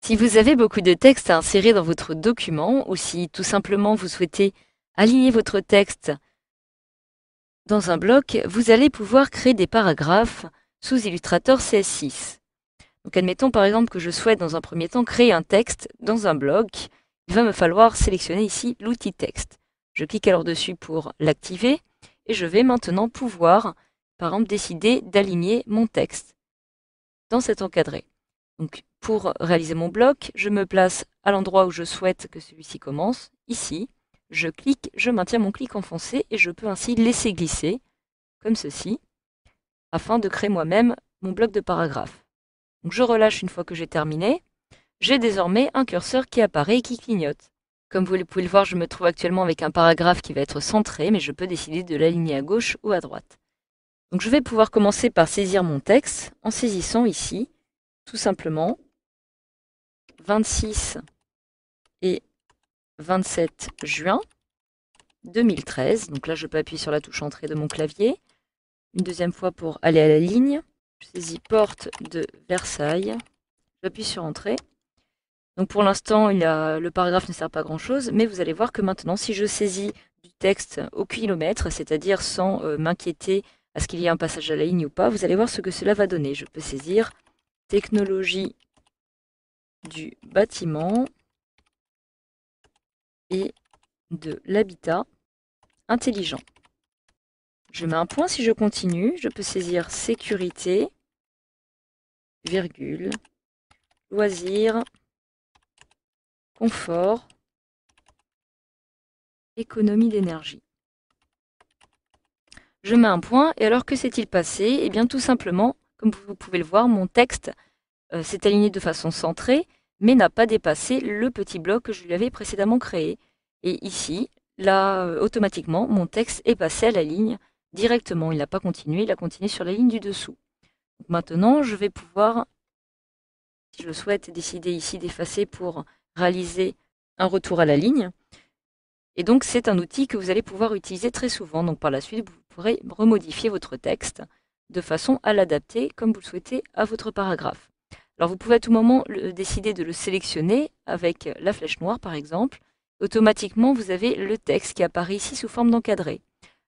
Si vous avez beaucoup de texte à insérer dans votre document ou si tout simplement vous souhaitez aligner votre texte dans un bloc, vous allez pouvoir créer des paragraphes sous Illustrator CS6. Donc admettons par exemple que je souhaite dans un premier temps créer un texte dans un bloc. Il va me falloir sélectionner ici l'outil texte. Je clique alors dessus pour l'activer et je vais maintenant pouvoir par exemple décider d'aligner mon texte dans cet encadré. Donc, pour réaliser mon bloc, je me place à l'endroit où je souhaite que celui-ci commence, ici. Je clique, je maintiens mon clic enfoncé et je peux ainsi laisser glisser, comme ceci, afin de créer moi-même mon bloc de paragraphe. Donc, je relâche une fois que j'ai terminé. J'ai désormais un curseur qui apparaît et qui clignote. Comme vous pouvez le voir, je me trouve actuellement avec un paragraphe qui va être centré, mais je peux décider de l'aligner à gauche ou à droite. Donc, je vais pouvoir commencer par saisir mon texte en saisissant ici, tout simplement, 26 et 27 juin 2013. Donc là, je peux appuyer sur la touche entrée de mon clavier. Une deuxième fois pour aller à la ligne. Je saisis porte de Versailles. J'appuie sur entrée. Donc pour l'instant, le paragraphe ne sert pas à grand chose, mais vous allez voir que maintenant, si je saisis du texte au kilomètre, c'est-à-dire sans m'inquiéter à ce qu'il y ait un passage à la ligne ou pas, vous allez voir ce que cela va donner. Je peux saisir technologie du bâtiment et de l'habitat intelligent. Je mets un point si je continue. Je peux saisir sécurité, virgule, loisirs, confort, économie d'énergie. Je mets un point et alors que s'est-il passé? Eh bien tout simplement, comme vous pouvez le voir, mon texte s'est aligné de façon centrée, mais n'a pas dépassé le petit bloc que je lui avais précédemment créé. Et ici, là, automatiquement, mon texte est passé à la ligne directement. Il n'a pas continué, il a continué sur la ligne du dessous. Donc maintenant, je vais pouvoir, si je le souhaite, décider ici d'effacer pour réaliser un retour à la ligne. Et donc, c'est un outil que vous allez pouvoir utiliser très souvent. Donc, par la suite, vous pourrez remodifier votre texte de façon à l'adapter comme vous le souhaitez à votre paragraphe. Alors, vous pouvez à tout moment décider de le sélectionner avec la flèche noire, par exemple. Automatiquement, vous avez le texte qui apparaît ici sous forme d'encadré.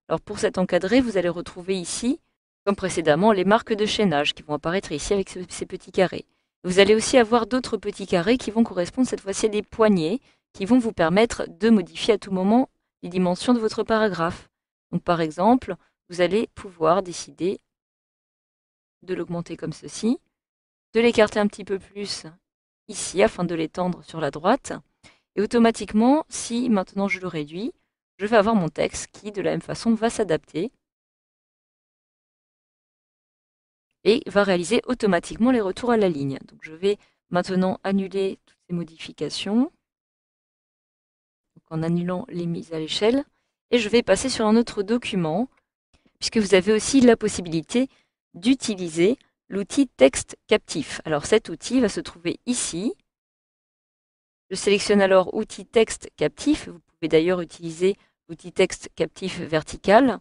Alors, pour cet encadré, vous allez retrouver ici, comme précédemment, les marques de chaînage qui vont apparaître ici avec ces petits carrés. Vous allez aussi avoir d'autres petits carrés qui vont correspondre cette fois-ci à des poignées qui vont vous permettre de modifier à tout moment les dimensions de votre paragraphe. Donc par exemple, vous allez pouvoir décider de l'augmenter comme ceci, de l'écarter un petit peu plus ici afin de l'étendre sur la droite. Et automatiquement, si maintenant je le réduis, je vais avoir mon texte qui, de la même façon, va s'adapter et va réaliser automatiquement les retours à la ligne. Donc je vais maintenant annuler toutes ces modifications en annulant les mises à l'échelle. Et je vais passer sur un autre document, puisque vous avez aussi la possibilité d'utiliser l'outil texte captif. Alors cet outil va se trouver ici. Je sélectionne alors outil texte captif. Vous pouvez d'ailleurs utiliser l'outil texte captif vertical.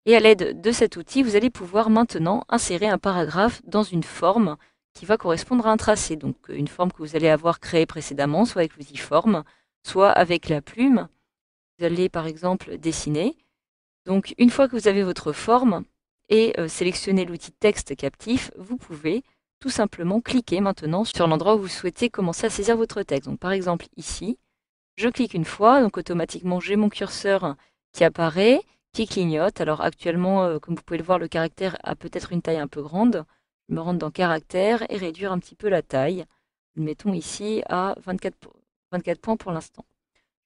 Et à l'aide de cet outil, vous allez pouvoir maintenant insérer un paragraphe dans une forme qui va correspondre à un tracé. Donc une forme que vous allez avoir créée précédemment, soit avec l'outil forme, soit avec la plume. Vous allez par exemple dessiner. Donc une fois que vous avez votre forme et sélectionner l'outil texte captif, vous pouvez tout simplement cliquer maintenant sur l'endroit où vous souhaitez commencer à saisir votre texte. Donc par exemple ici, je clique une fois, donc automatiquement j'ai mon curseur qui apparaît, qui clignote. Alors actuellement, comme vous pouvez le voir, le caractère a peut-être une taille un peu grande. Je me rends dans caractère et réduire un petit peu la taille. Mettons ici à 24 points pour l'instant.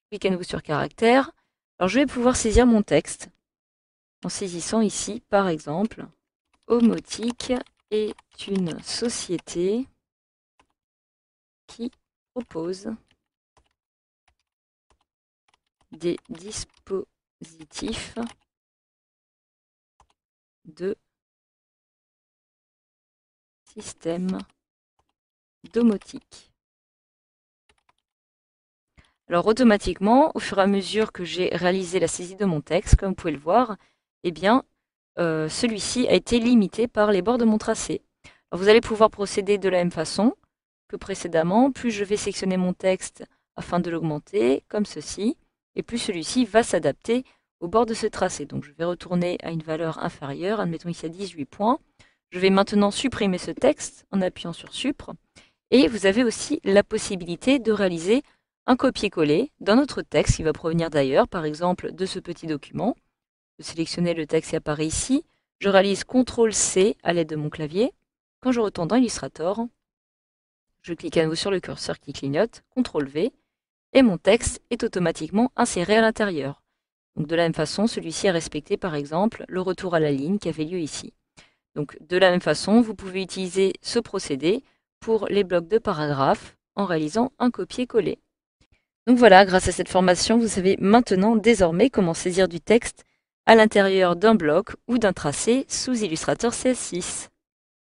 Je clique à nouveau sur caractère. Alors je vais pouvoir saisir mon texte en saisissant ici, par exemple, Homotique est une société qui propose des dispositifs de système domotique. Alors automatiquement, au fur et à mesure que j'ai réalisé la saisie de mon texte, comme vous pouvez le voir, eh bien, celui-ci a été limité par les bords de mon tracé. Alors, vous allez pouvoir procéder de la même façon. que précédemment, plus je vais sectionner mon texte afin de l'augmenter, comme ceci, et plus celui-ci va s'adapter au bord de ce tracé. Donc je vais retourner à une valeur inférieure, admettons ici à 18 points. Je vais maintenant supprimer ce texte en appuyant sur Supr. Et vous avez aussi la possibilité de réaliser un copier-coller d'un autre texte qui va provenir d'ailleurs, par exemple de ce petit document. Je sélectionne le texte qui apparaît ici. Je réalise CTRL-C à l'aide de mon clavier. Quand je retourne dans Illustrator, je clique à nouveau sur le curseur qui clignote, CTRL-V, et mon texte est automatiquement inséré à l'intérieur. Donc de la même façon, celui-ci a respecté par exemple le retour à la ligne qui avait lieu ici. Donc de la même façon, vous pouvez utiliser ce procédé pour les blocs de paragraphes en réalisant un copier-coller. Donc voilà, grâce à cette formation, vous savez maintenant désormais comment saisir du texte à l'intérieur d'un bloc ou d'un tracé sous Illustrator CS6.